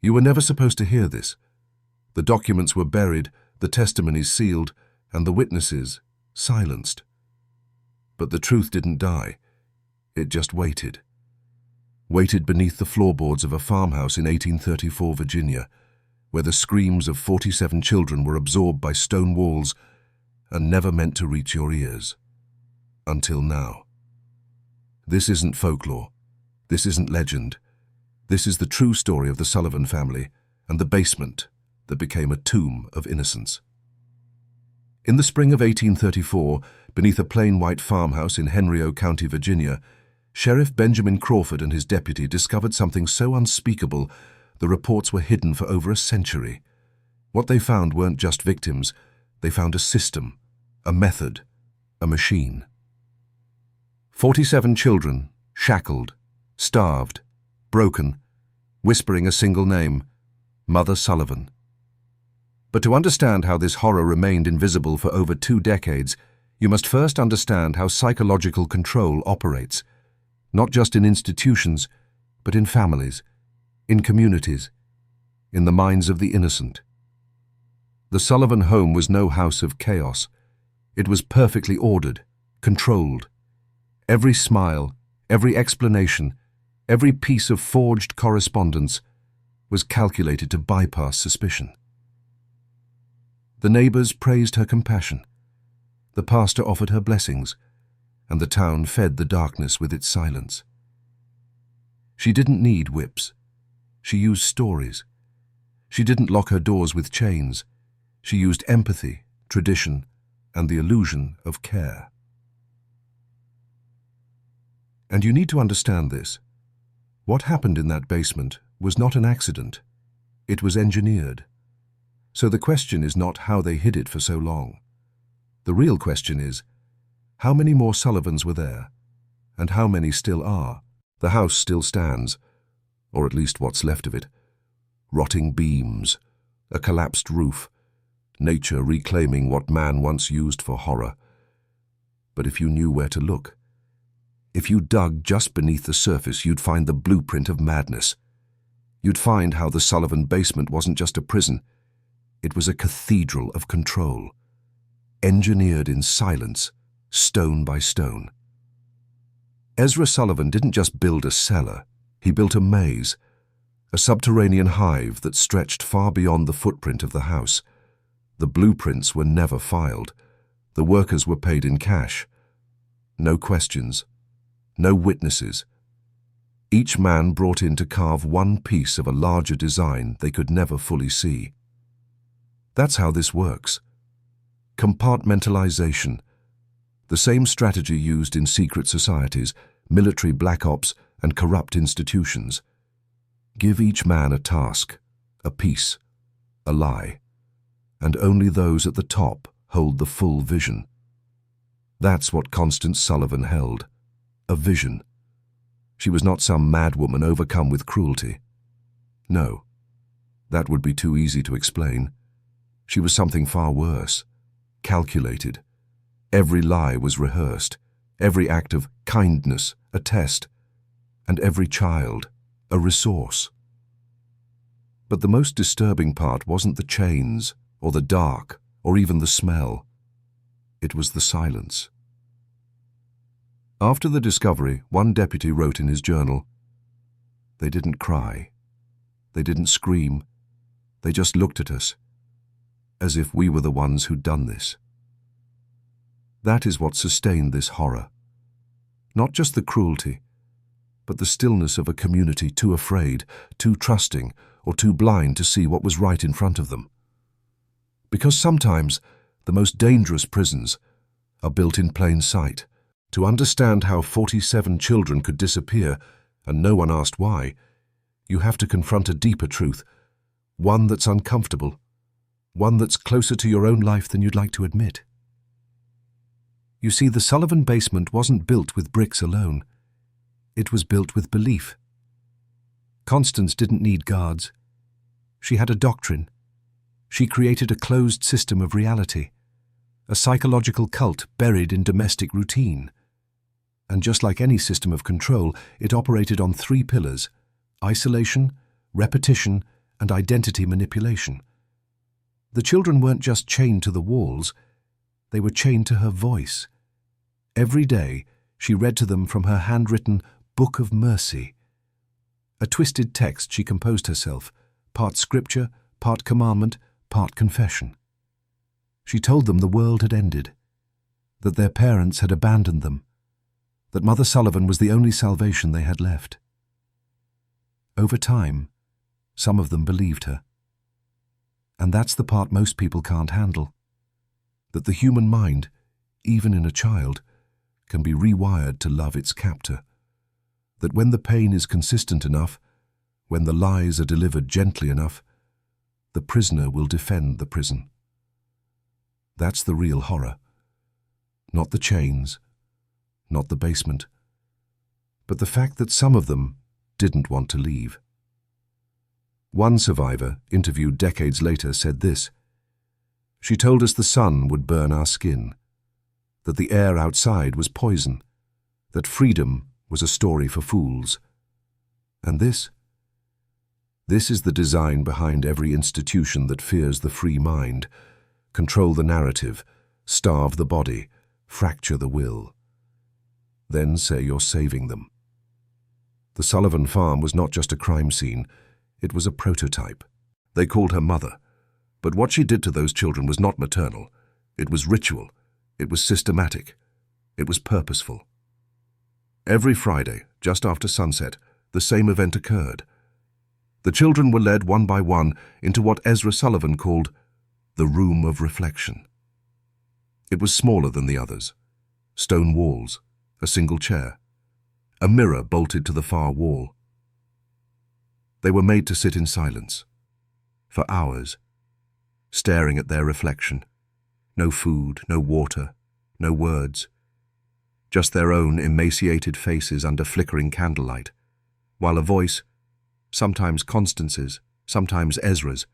You were never supposed to hear this. The documents were buried, the testimonies sealed, and the witnesses silenced. But the truth didn't die. It just waited. Waited beneath the floorboards of a farmhouse in 1834 Virginia, where the screams of 47 children were absorbed by stone walls and never meant to reach your ears. Until now. This isn't folklore. This isn't legend. This is the true story of the Sullivan family and the basement that became a tomb of innocence. In the spring of 1834, beneath a plain white farmhouse in Henry County, Virginia, Sheriff Benjamin Crawford and his deputy discovered something so unspeakable the reports were hidden for over a century. What they found weren't just victims. They found a system, a method, a machine. 47 children, shackled, starved, broken, whispering a single name, Mother Sullivan. But to understand how this horror remained invisible for over 2 decades, you must first understand how psychological control operates, not just in institutions, but in families, in communities, in the minds of the innocent. The Sullivan home was no house of chaos. It was perfectly ordered, controlled. Every smile, every explanation, every piece of forged correspondence was calculated to bypass suspicion. The neighbors praised her compassion. The pastor offered her blessings, and the town fed the darkness with its silence. She didn't need whips. She used stories. She didn't lock her doors with chains. She used empathy, tradition, and the illusion of care. And you need to understand this. What happened in that basement was not an accident. It was engineered. So the question is not how they hid it for so long. The real question is, how many more Sullivans were there, and how many still are? The house still stands, or at least what's left of it. Rotting beams, a collapsed roof, nature reclaiming what man once used for horror. But if you knew where to look, if you dug just beneath the surface, you'd find the blueprint of madness. You'd find how the Sullivan basement wasn't just a prison. It was a cathedral of control, engineered in silence, stone by stone. Ezra Sullivan didn't just build a cellar, he built a maze, a subterranean hive that stretched far beyond the footprint of the house. The blueprints were never filed. The workers were paid in cash. No questions, no witnesses. Each man brought in to carve one piece of a larger design they could never fully see. That's how this works. Compartmentalization. The same strategy used in secret societies, military black ops, and corrupt institutions. Give each man a task, a piece, a lie, and only those at the top hold the full vision. That's what Constance Sullivan held, a vision. She was not some madwoman overcome with cruelty. No, that would be too easy to explain. She was something far worse, calculated. Every lie was rehearsed, every act of kindness a test, and every child a resource. But the most disturbing part wasn't the chains, or the dark, or even the smell. It was the silence. After the discovery, one deputy wrote in his journal, "They didn't cry. They didn't scream. They just looked at us, as if we were the ones who'd done this." That is what sustained this horror. Not just the cruelty, but the stillness of a community too afraid, too trusting, or too blind to see what was right in front of them. Because sometimes the most dangerous prisons are built in plain sight. To understand how 47 children could disappear and no one asked why, you have to confront a deeper truth, one that's uncomfortable, one that's closer to your own life than you'd like to admit. You see, the Sullivan basement wasn't built with bricks alone. It was built with belief. Constance didn't need guards. She had a doctrine. She created a closed system of reality, a psychological cult buried in domestic routine. And just like any system of control, it operated on 3 pillars: isolation, repetition, and identity manipulation. The children weren't just chained to the walls, they were chained to her voice. Every day, she read to them from her handwritten Book of Mercy, a twisted text she composed herself, part scripture, part commandment, part confession. She told them the world had ended, that their parents had abandoned them, that Mother Sullivan was the only salvation they had left. Over time, some of them believed her. And that's the part most people can't handle, that the human mind, even in a child, can be rewired to love its captor, that when the pain is consistent enough, when the lies are delivered gently enough, the prisoner will defend the prison. That's the real horror. Not the chains, not the basement, but the fact that some of them didn't want to leave. One survivor, interviewed decades later, said this: "She told us the sun would burn our skin, that the air outside was poison, that freedom was a story for fools. And this is the design behind every institution that fears the free mind, control the narrative, starve the body, fracture the will. Then say you're saving them." The Sullivan farm was not just a crime scene, it was a prototype. They called her mother, but what she did to those children was not maternal. It was ritual, it was systematic, it was purposeful. Every Friday, just after sunset, the same event occurred. The children were led one by one into what Ezra Sullivan called the room of reflection. It was smaller than the others. Stone walls, a single chair, a mirror bolted to the far wall. They were made to sit in silence, for hours, staring at their reflection. No food, no water, no words. Just their own emaciated faces under flickering candlelight, while a voice, sometimes Constance's, sometimes Ezra's,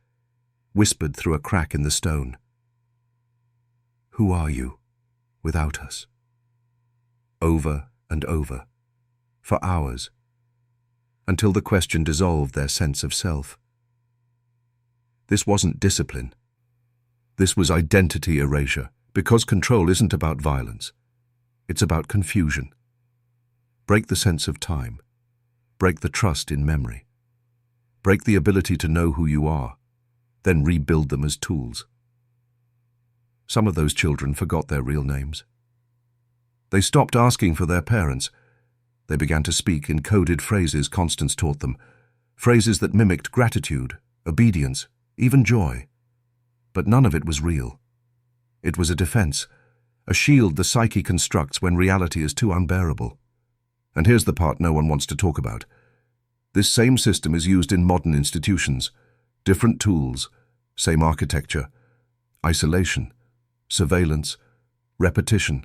whispered through a crack in the stone. "Who are you without us?" Over and over, for hours, until the question dissolved their sense of self. This wasn't discipline. This was identity erasure, because control isn't about violence. It's about confusion. Break the sense of time. Break the trust in memory. Break the ability to know who you are, then rebuild them as tools. Some of those children forgot their real names. They stopped asking for their parents. They began to speak in coded phrases Constance taught them, phrases that mimicked gratitude, obedience, even joy. But none of it was real. It was a defense, a shield the psyche constructs when reality is too unbearable. And here's the part no one wants to talk about. This same system is used in modern institutions. Different tools, same architecture, isolation, surveillance, repetition,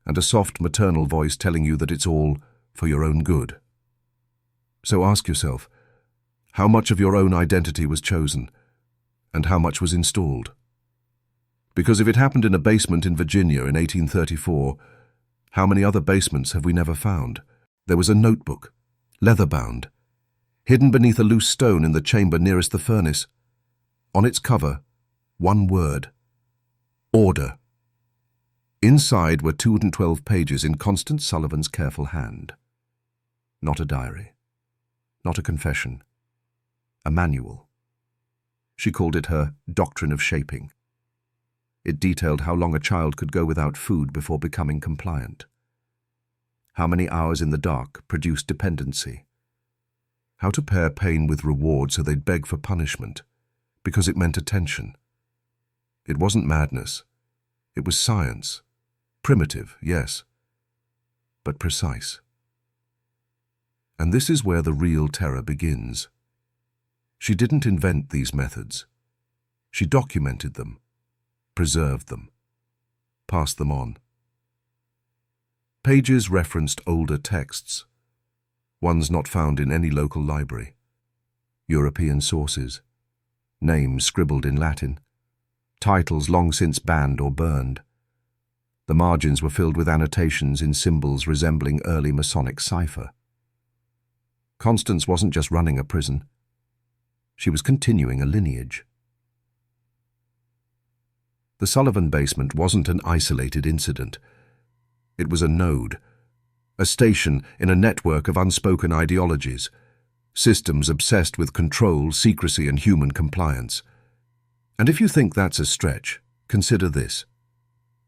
and a soft maternal voice telling you that it's all for your own good. So ask yourself, how much of your own identity was chosen, and how much was installed? Because if it happened in a basement in Virginia in 1834, how many other basements have we never found? There was a notebook, leather-bound, hidden beneath a loose stone in the chamber nearest the furnace. On its cover, one word: order. Inside were 212 pages in Constance Sullivan's careful hand. Not a diary, not a confession, a manual. She called it her doctrine of shaping. It detailed how long a child could go without food before becoming compliant. How many hours in the dark produced dependency. How to pair pain with reward so they'd beg for punishment, because it meant attention. It wasn't madness. It was science. Primitive, yes, but precise. And this is where the real terror begins. She didn't invent these methods. She documented them, preserved them, passed them on. Pages referenced older texts, ones not found in any local library, European sources, names scribbled in Latin, titles long since banned or burned. The margins were filled with annotations in symbols resembling early Masonic cipher. Constance wasn't just running a prison. She was continuing a lineage. The Sullivan basement wasn't an isolated incident. It was a node, a station in a network of unspoken ideologies, systems obsessed with control, secrecy, and human compliance. And if you think that's a stretch, consider this.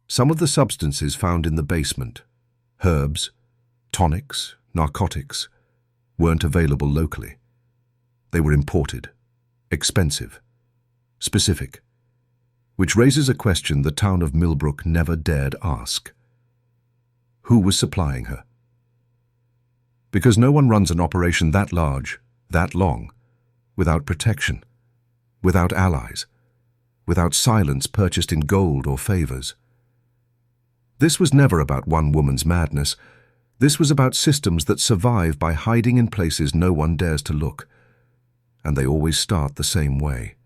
Some of the substances found in the basement, herbs, tonics, narcotics, weren't available locally. They were imported, expensive, specific, which raises a question the town of Millbrook never dared ask. Who was supplying her? Because no one runs an operation that large, that long, without protection, without allies, without silence purchased in gold or favors. This was never about one woman's madness. This was about systems that survive by hiding in places no one dares to look. And they always start the same way.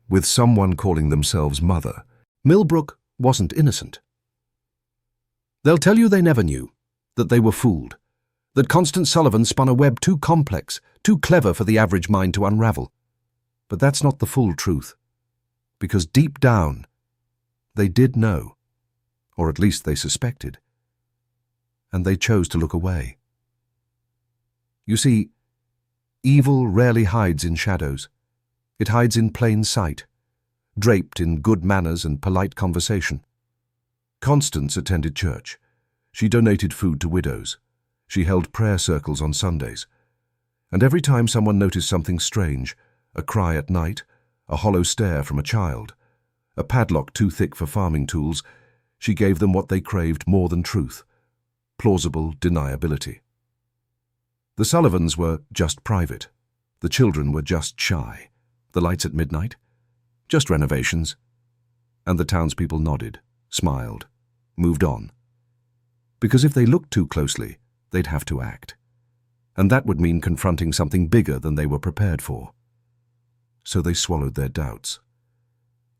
With someone calling themselves mother. Millbrook wasn't innocent. They'll tell you they never knew, that they were fooled, that Constance Sullivan spun a web too complex, too clever for the average mind to unravel. But that's not the full truth, because deep down, they did know, or at least they suspected, and they chose to look away. You see, evil rarely hides in shadows. It hides in plain sight, draped in good manners and polite conversation. Constance attended church. She donated food to widows. She held prayer circles on Sundays. And every time someone noticed something strange, a cry at night, a hollow stare from a child, a padlock too thick for farming tools, she gave them what they craved more than truth, plausible deniability. The Sullivans were just private. The children were just shy. The lights at midnight? Just renovations. And the townspeople nodded, smiled, moved on. Because if they looked too closely, they'd have to act. And that would mean confronting something bigger than they were prepared for. So they swallowed their doubts.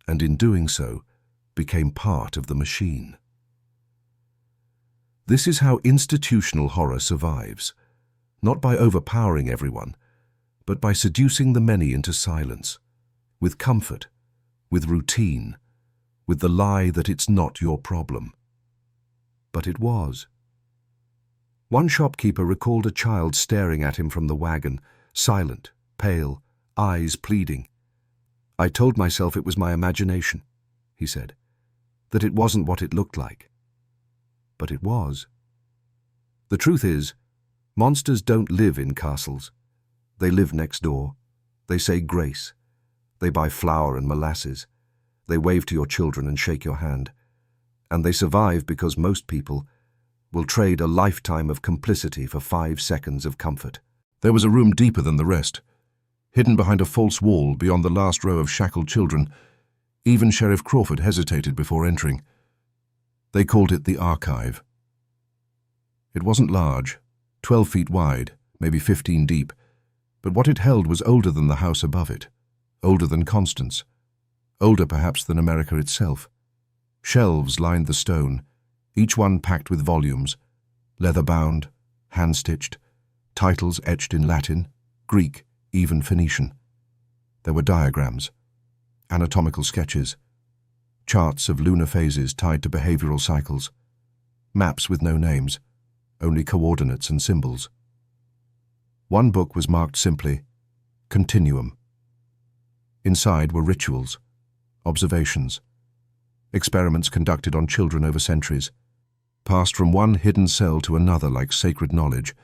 And in doing so, became part of the machine. This is how institutional horror survives, not by overpowering everyone, but by seducing the many into silence, with comfort, with routine, with the lie that it's not your problem. But it was. One shopkeeper recalled a child staring at him from the wagon, silent, pale, eyes pleading. "I told myself it was my imagination," he said, "that it wasn't what it looked like." But it was. The truth is, monsters don't live in castles. They live next door. They say grace. They buy flour and molasses. They wave to your children and shake your hand. And they survive because most people will trade a lifetime of complicity for 5 seconds of comfort. There was a room deeper than the rest, hidden behind a false wall beyond the last row of shackled children. Even Sheriff Crawford hesitated before entering. They called it the archive. It wasn't large, 12 feet wide, maybe 15 deep, but what it held was older than the house above it, older than Constance, older perhaps than America itself. Shelves lined the stone, each one packed with volumes, leather-bound, hand-stitched, titles etched in Latin, Greek, even Phoenician. There were diagrams, anatomical sketches, charts of lunar phases tied to behavioral cycles, maps with no names, only coordinates and symbols. One book was marked simply, Continuum. Inside were rituals, observations, experiments conducted on children over centuries, passed from one hidden cell to another like sacred knowledge.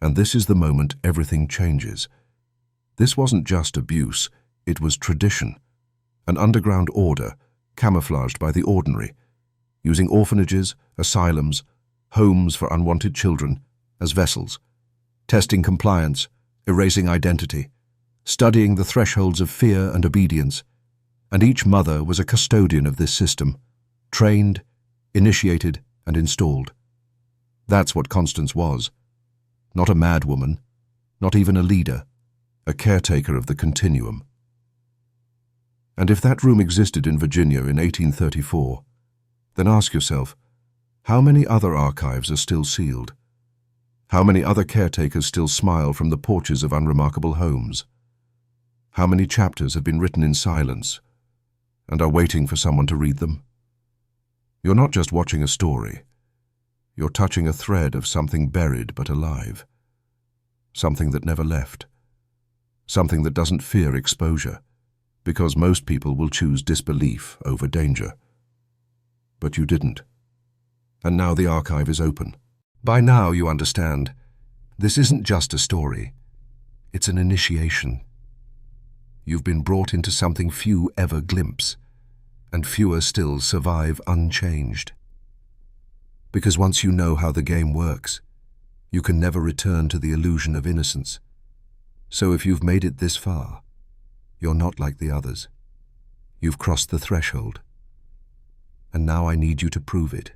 And this is the moment everything changes. This wasn't just abuse, it was tradition, an underground order camouflaged by the ordinary, using orphanages, asylums, homes for unwanted children as vessels, testing compliance, erasing identity, studying the thresholds of fear and obedience. And each mother was a custodian of this system, trained, initiated, and installed. That's what Constance was. Not a mad woman, not even a leader, a caretaker of the continuum. And if that room existed in Virginia in 1834, then ask yourself, how many other archives are still sealed? How many other caretakers still smile from the porches of unremarkable homes? How many chapters have been written in silence and are waiting for someone to read them? You're not just watching a story. You're touching a thread of something buried but alive. Something that never left. Something that doesn't fear exposure, because most people will choose disbelief over danger. But you didn't. And now the archive is open. By now you understand, this isn't just a story. It's an initiation. You've been brought into something few ever glimpse, and fewer still survive unchanged. Because once you know how the game works, you can never return to the illusion of innocence. So if you've made it this far, you're not like the others. You've crossed the threshold. And now I need you to prove it.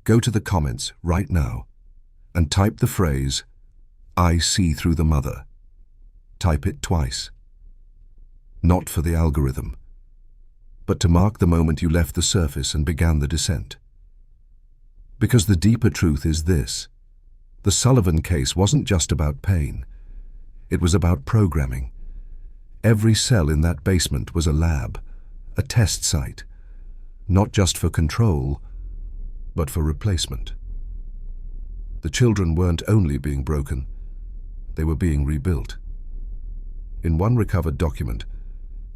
Go to the comments right now and type the phrase, "I see through the mother." Type it twice. Not for the algorithm, but to mark the moment you left the surface and began the descent. Because the deeper truth is this: the Sullivan case wasn't just about pain. It was about programming. Every cell in that basement was a lab, a test site, not just for control, but for replacement. The children weren't only being broken, they were being rebuilt. In one recovered document,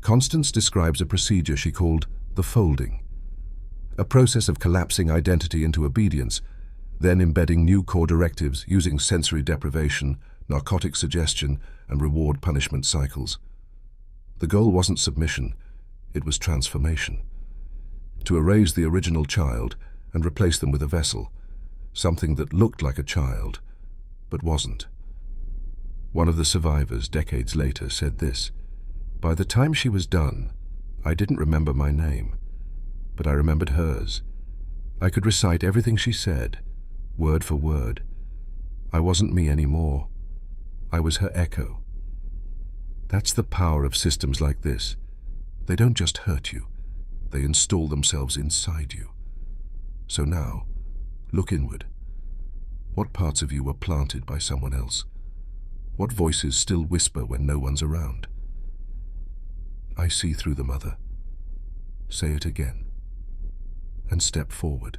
Constance describes a procedure she called the folding, a process of collapsing identity into obedience, then embedding new core directives using sensory deprivation, narcotic suggestion, and reward-punishment cycles. The goal wasn't submission, it was transformation. To erase the original child and replace them with a vessel, something that looked like a child, but wasn't. One of the survivors, decades later, said this: "By the time she was done, I didn't remember my name, but I remembered hers. I could recite everything she said, word for word. I wasn't me anymore. I was her echo." That's the power of systems like this. They don't just hurt you, they install themselves inside you. So now, look inward. What parts of you were planted by someone else? What voices still whisper when no one's around? I see through the mother. Say it again. And step forward.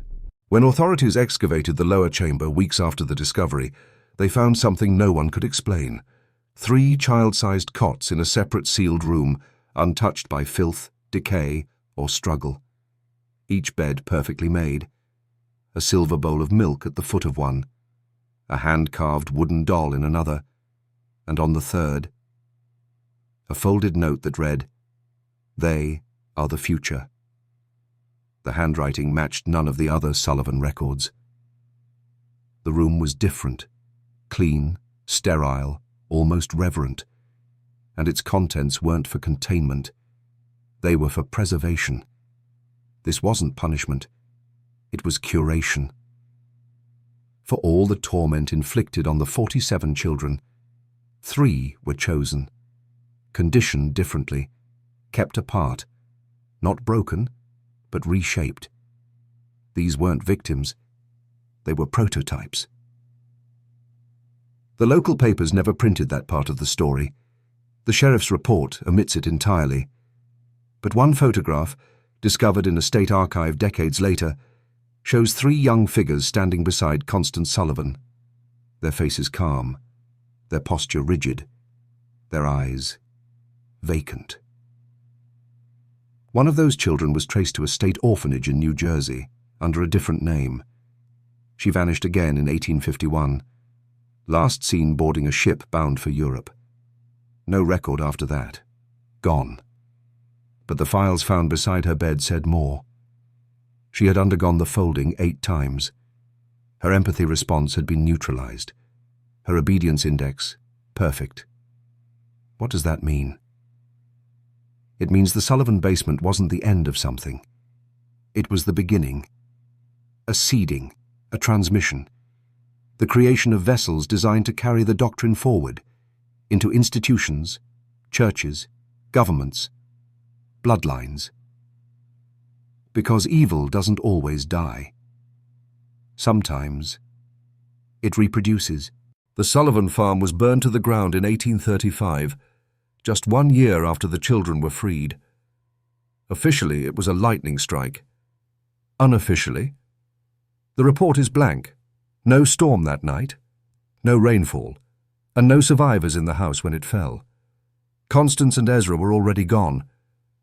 When authorities excavated the lower chamber weeks after the discovery, they found something no one could explain. 3 child-sized cots in a separate sealed room, untouched by filth, decay, or struggle. Each bed perfectly made. A silver bowl of milk at the foot of one, a hand-carved wooden doll in another, and on the third, a folded note that read, "They are the future." The handwriting matched none of the other Sullivan records. The room was different, clean, sterile, almost reverent, and its contents weren't for containment. They were for preservation. This wasn't punishment. It was curation. For all the torment inflicted on the 47 children, 3 were chosen, conditioned differently, kept apart, not broken, but reshaped. These weren't victims. They were prototypes. The local papers never printed that part of the story. The sheriff's report omits it entirely. But one photograph, discovered in a state archive decades later, shows 3 young figures standing beside Constance Sullivan. Their faces calm, their posture rigid, their eyes vacant. One of those children was traced to a state orphanage in New Jersey, under a different name. She vanished again in 1851, last seen boarding a ship bound for Europe. No record after that. Gone. But the files found beside her bed said more. She had undergone the folding 8 times. Her empathy response had been neutralized. Her obedience index, perfect. What does that mean? It means the Sullivan basement wasn't the end of something. It was the beginning. A seeding, a transmission. The creation of vessels designed to carry the doctrine forward, into institutions, churches, governments, bloodlines. Because evil doesn't always die. Sometimes it reproduces. The Sullivan farm was burned to the ground in 1835, just 1 year after the children were freed. Officially, it was a lightning strike. Unofficially, the report is blank. No storm that night, no rainfall, and no survivors in the house when it fell. Constance and Ezra were already gone,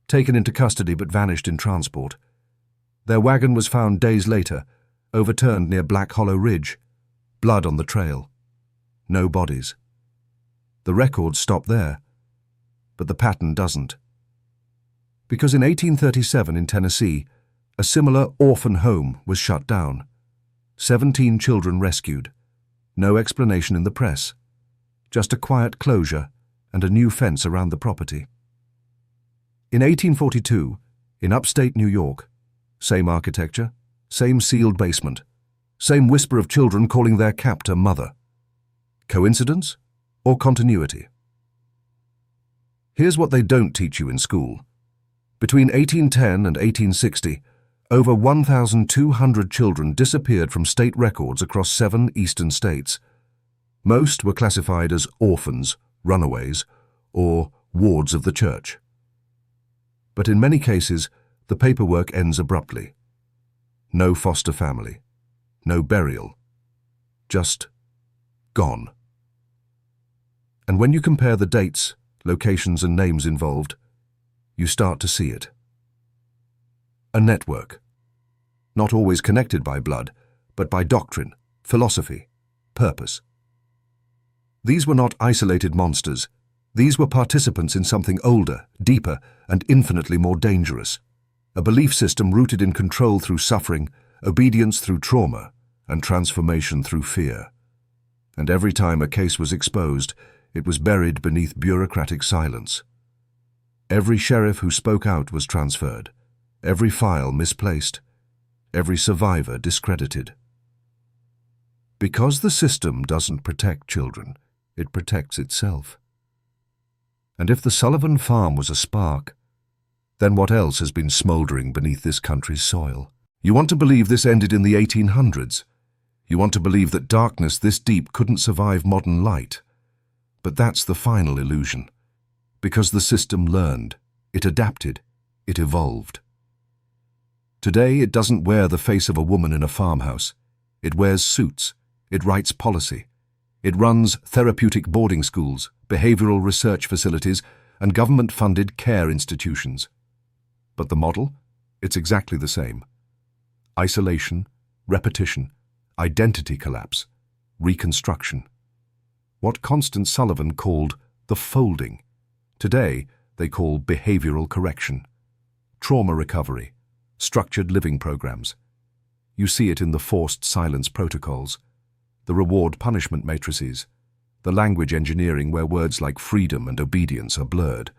taken into custody but vanished in transport. Their wagon was found days later, overturned near Black Hollow Ridge. Blood on the trail. No bodies. The records stop there, but the pattern doesn't. Because in 1837 in Tennessee, a similar orphan home was shut down. 17 children rescued. No explanation in the press. Just a quiet closure and a new fence around the property. In 1842, in upstate New York, same architecture, same sealed basement, same whisper of children calling their captor mother. Coincidence or continuity? Here's what they don't teach you in school. Between 1810 and 1860, over 1,200 children disappeared from state records across 7 eastern states. Most were classified as orphans, runaways, or wards of the church. But in many cases, the paperwork ends abruptly. No foster family, no burial, just gone. And when you compare the dates, locations, and names involved, you start to see it. A network, not always connected by blood, but by doctrine, philosophy, purpose. These were not isolated monsters. These were participants in something older, deeper, and infinitely more dangerous. A belief system rooted in control through suffering, obedience through trauma, and transformation through fear. And every time a case was exposed, it was buried beneath bureaucratic silence. Every sheriff who spoke out was transferred, every file misplaced, every survivor discredited. Because the system doesn't protect children, it protects itself. And if the Sullivan farm was a spark, then what else has been smoldering beneath this country's soil? You want to believe this ended in the 1800s. You want to believe that darkness this deep couldn't survive modern light. But that's the final illusion. Because the system learned, it adapted, it evolved. Today it doesn't wear the face of a woman in a farmhouse. It wears suits, it writes policy. It runs therapeutic boarding schools, behavioral research facilities, and government-funded care institutions. But the model? It's exactly the same. Isolation, repetition, identity collapse, reconstruction. What Constance Sullivan called the folding, today they call behavioral correction, trauma recovery, structured living programs. You see it in the forced silence protocols, the reward-punishment matrices, the language engineering where words like freedom and obedience are blurred.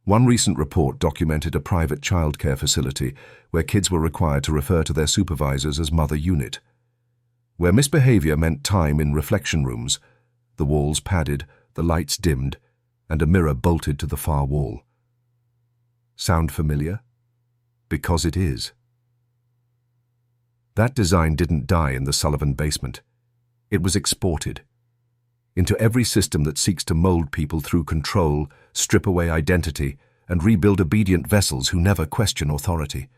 One recent report documented a private childcare facility where kids were required to refer to their supervisors as mother unit. Where misbehavior meant time in reflection rooms, the walls padded, the lights dimmed, and a mirror bolted to the far wall. Sound familiar? Because it is. That design didn't die in the Sullivan basement. It was exported into every system that seeks to mold people through control, strip away identity, and rebuild obedient vessels who never question authority.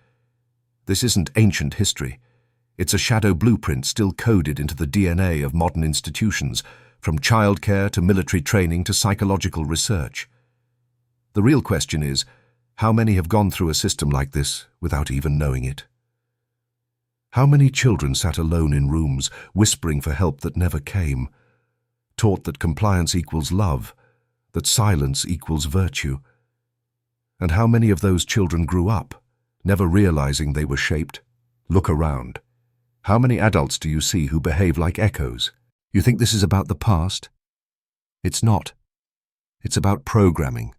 This isn't ancient history. It's a shadow blueprint still coded into the DNA of modern institutions, from childcare to military training to psychological research. The real question is, how many have gone through a system like this without even knowing it? How many children sat alone in rooms, whispering for help that never came, taught that compliance equals love, that silence equals virtue? And how many of those children grew up, never realizing they were shaped? Look around. How many adults do you see who behave like echoes? You think this is about the past? It's not. It's about programming.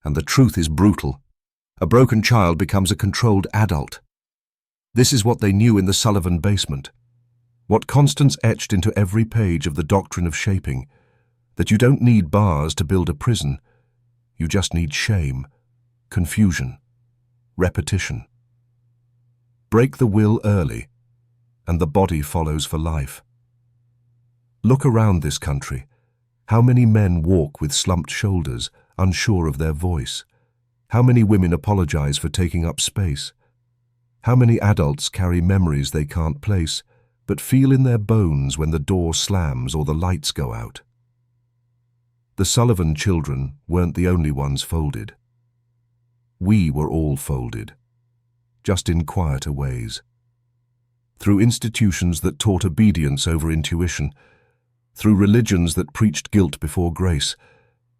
And the truth is brutal. A broken child becomes a controlled adult. This is what they knew in the Sullivan basement. What Constance etched into every page of the doctrine of shaping, that you don't need bars to build a prison. You just need shame, confusion, repetition. Break the will early, and the body follows for life. Look around this country. How many men walk with slumped shoulders, unsure of their voice? How many women apologize for taking up space? How many adults carry memories they can't place, but feel in their bones when the door slams or the lights go out? The Sullivan children weren't the only ones folded. We were all folded, just in quieter ways. Through institutions that taught obedience over intuition, through religions that preached guilt before grace,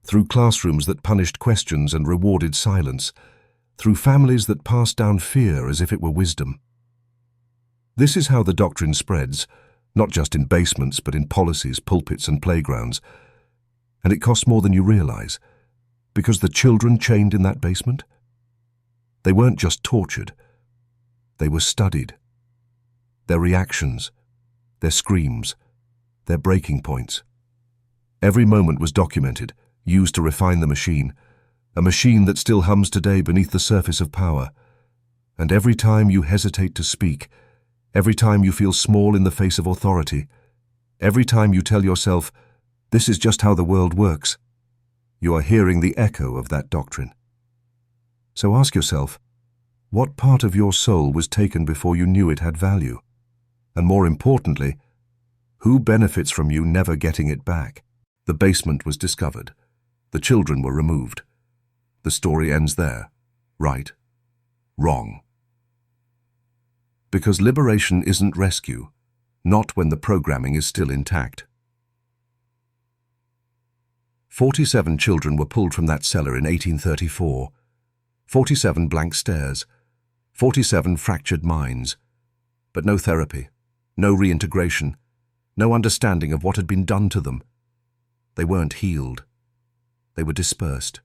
through classrooms that punished questions and rewarded silence, through families that passed down fear as if it were wisdom. This is how the doctrine spreads, not just in basements but in policies, pulpits and playgrounds. And it costs more than you realize, because the children chained in that basement, they weren't just tortured, they were studied. Their reactions, their screams, their breaking points. Every moment was documented, used to refine the machine, a machine that still hums today beneath the surface of power. And every time you hesitate to speak, every time you feel small in the face of authority, every time you tell yourself, "This is just how the world works," you are hearing the echo of that doctrine. So ask yourself, what part of your soul was taken before you knew it had value? And more importantly, who benefits from you never getting it back? The basement was discovered. The children were removed. The story ends there. Right? Wrong. Because liberation isn't rescue, not when the programming is still intact. 47 children were pulled from that cellar in 1834. 47 blank stares. 47 fractured minds. But no therapy, no reintegration, no understanding of what had been done to them. They weren't healed. They were dispersed.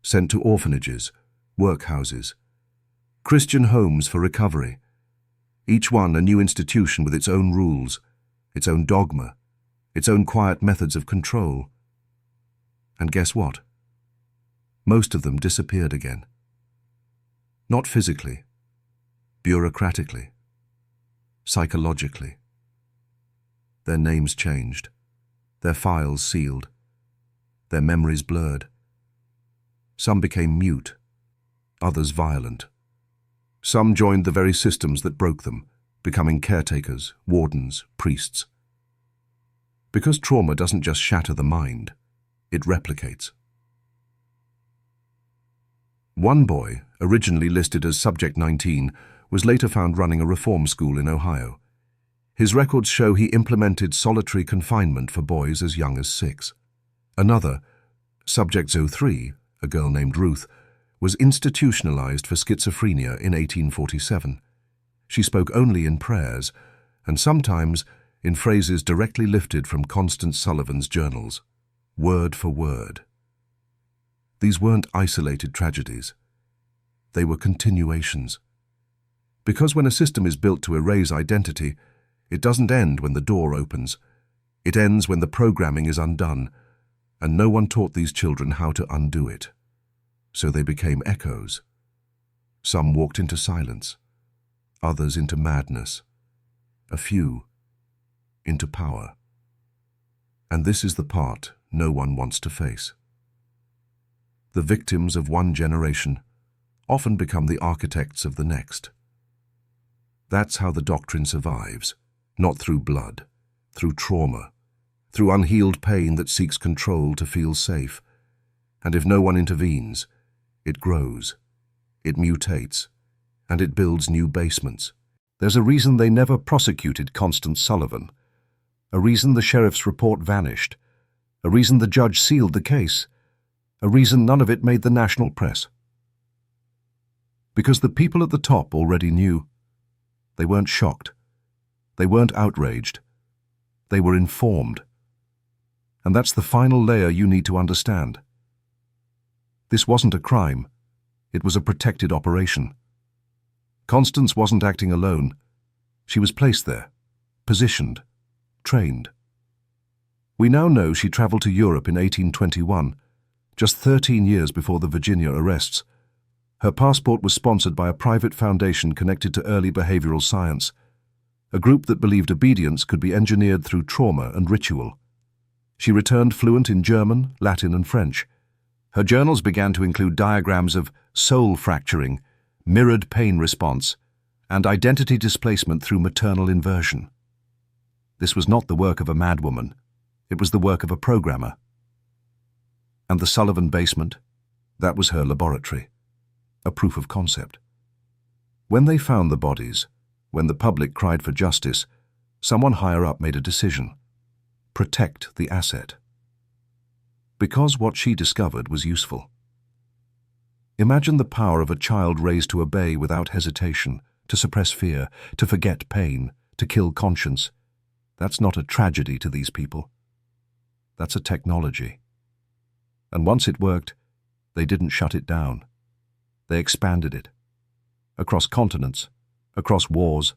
Sent to orphanages, workhouses, Christian homes for recovery. Each one a new institution with its own rules, its own dogma, its own quiet methods of control. And guess what? Most of them disappeared again. Not physically, bureaucratically, psychologically. Their names changed, their files sealed, their memories blurred. Some became mute, others violent. Some joined the very systems that broke them, becoming caretakers, wardens, priests. Because trauma doesn't just shatter the mind, it replicates. One boy, originally listed as Subject 19, was later found running a reform school in Ohio. His records show he implemented solitary confinement for boys as young as 6. Another, Subject 03, a girl named Ruth, was institutionalized for schizophrenia in 1847. She spoke only in prayers, and sometimes in phrases directly lifted from Constance Sullivan's journals, word for word. These weren't isolated tragedies. They were continuations. Because when a system is built to erase identity, it doesn't end when the door opens. It ends when the programming is undone, and no one taught these children how to undo it. So they became echoes. Some walked into silence, others into madness, a few into power. And this is the part no one wants to face. The victims of one generation often become the architects of the next. That's how the doctrine survives, not through blood, through trauma, through unhealed pain that seeks control to feel safe. And if no one intervenes, it grows, it mutates, and it builds new basements. There's a reason they never prosecuted Constance Sullivan, a reason the sheriff's report vanished, a reason the judge sealed the case, a reason none of it made the national press. Because the people at the top already knew. They weren't shocked. They weren't outraged. They were informed. And that's the final layer you need to understand. This wasn't a crime. It was a protected operation. Constance wasn't acting alone. She was placed there, positioned, trained. We now know she traveled to Europe in 1821, just 13 years before the Virginia arrests. Her passport was sponsored by a private foundation connected to early behavioral science, a group that believed obedience could be engineered through trauma and ritual. She returned fluent in German, Latin, and French. Her journals began to include diagrams of soul fracturing, mirrored pain response, and identity displacement through maternal inversion. This was not the work of a madwoman. It was the work of a programmer. And the Sullivan basement? That was her laboratory. A proof of concept. When they found the bodies, when the public cried for justice, someone higher up made a decision. Protect the asset. Because what she discovered was useful. Imagine the power of a child raised to obey without hesitation, to suppress fear, to forget pain, to kill conscience. That's not a tragedy to these people. That's a technology. And once it worked, they didn't shut it down. They expanded it. Across continents, across wars,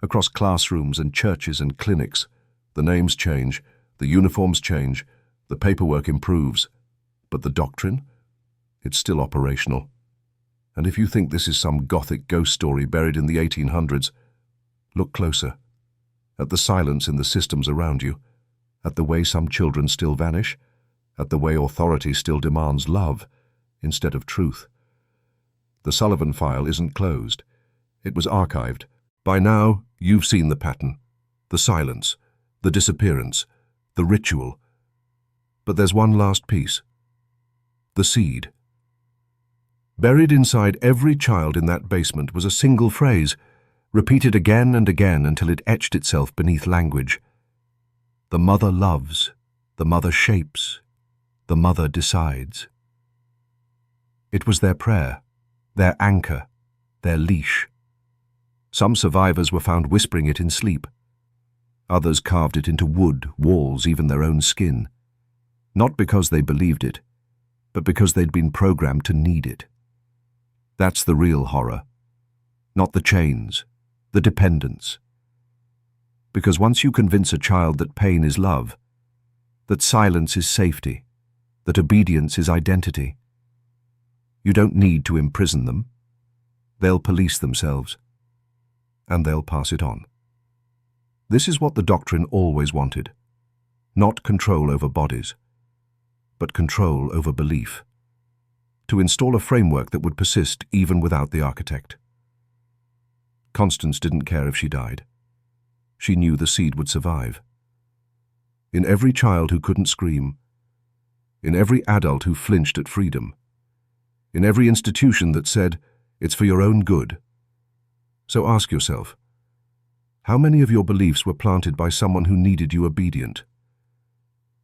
across classrooms and churches and clinics. The names change, the uniforms change, the paperwork improves. But the doctrine? It's still operational. And if you think this is some gothic ghost story buried in the 1800s, look closer. At the silence in the systems around you, at the way some children still vanish, at the way authority still demands love instead of truth. The Sullivan file isn't closed. It was archived. By now, you've seen the pattern, the silence, the disappearance, the ritual. But there's one last piece. The seed. Buried inside every child in that basement was a single phrase, repeated again and again until it etched itself beneath language. The mother loves, the mother shapes, the mother decides. It was their prayer, their anchor, their leash. Some survivors were found whispering it in sleep. Others carved it into wood, walls, even their own skin. Not because they believed it, but because they'd been programmed to need it. That's the real horror. Not the chains, the dependence. Because once you convince a child that pain is love, that silence is safety, that obedience is identity, you don't need to imprison them. They'll police themselves, and they'll pass it on. This is what the doctrine always wanted. Not control over bodies, but control over belief. To install a framework that would persist even without the architect. Constance didn't care if she died. She knew the seed would survive. In every child who couldn't scream, in every adult who flinched at freedom, in every institution that said, it's for your own good. So ask yourself, how many of your beliefs were planted by someone who needed you obedient?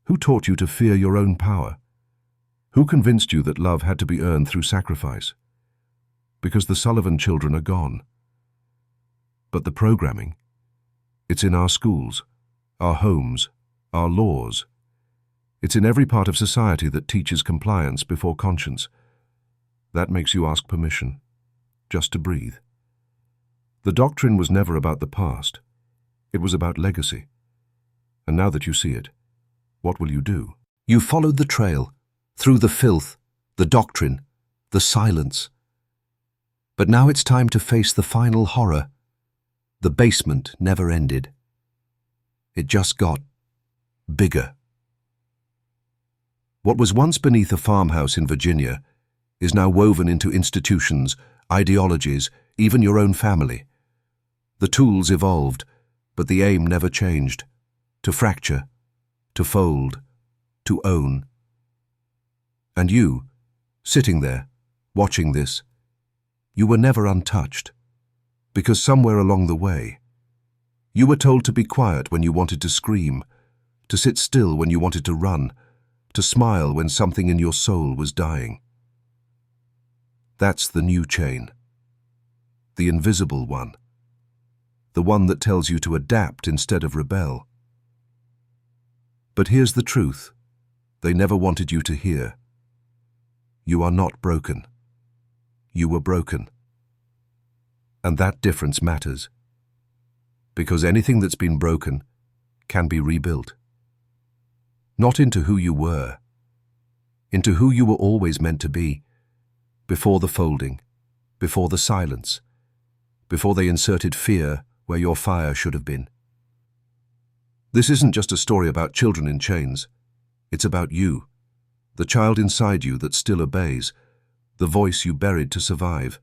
Who taught you to fear your own power? Who convinced you that love had to be earned through sacrifice? Because the Sullivan children are gone. But the programming, it's in our schools, our homes, our laws. It's in every part of society that teaches compliance before conscience. That makes you ask permission, just to breathe. The doctrine was never about the past. It was about legacy. And now that you see it, what will you do? You followed the trail, through the filth, the doctrine, the silence. But now it's time to face the final horror. The basement never ended. It just got bigger. What was once beneath a farmhouse in Virginia is now woven into institutions, ideologies, even your own family. The tools evolved, but the aim never changed. To fracture, to fold, to own. And you, sitting there, watching this, you were never untouched. Because somewhere along the way, you were told to be quiet when you wanted to scream, to sit still when you wanted to run, to smile when something in your soul was dying. That's the new chain. The invisible one. The one that tells you to adapt instead of rebel. But here's the truth. They never wanted you to hear. You are not broken. You were broken. And that difference matters. Because anything that's been broken can be rebuilt. Not into who you were, into who you were always meant to be, before the folding, before the silence, before they inserted fear where your fire should have been. This isn't just a story about children in chains. It's about you, the child inside you that still obeys, the voice you buried to survive,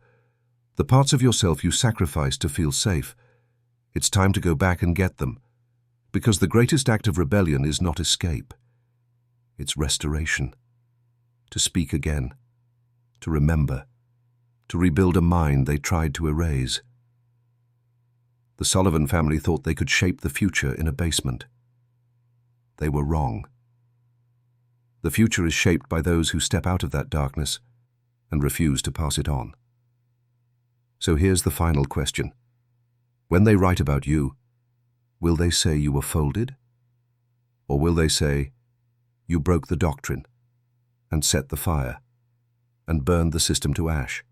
the parts of yourself you sacrificed to feel safe. It's time to go back and get them, because the greatest act of rebellion is not escape. It's restoration. To speak again, to remember, to rebuild a mind they tried to erase. The Sullivan family thought they could shape the future in a basement. They were wrong. The future is shaped by those who step out of that darkness and refuse to pass it on. So here's the final question. When they write about you, will they say you were folded? Or will they say, you broke the doctrine and set the fire and burned the system to ash?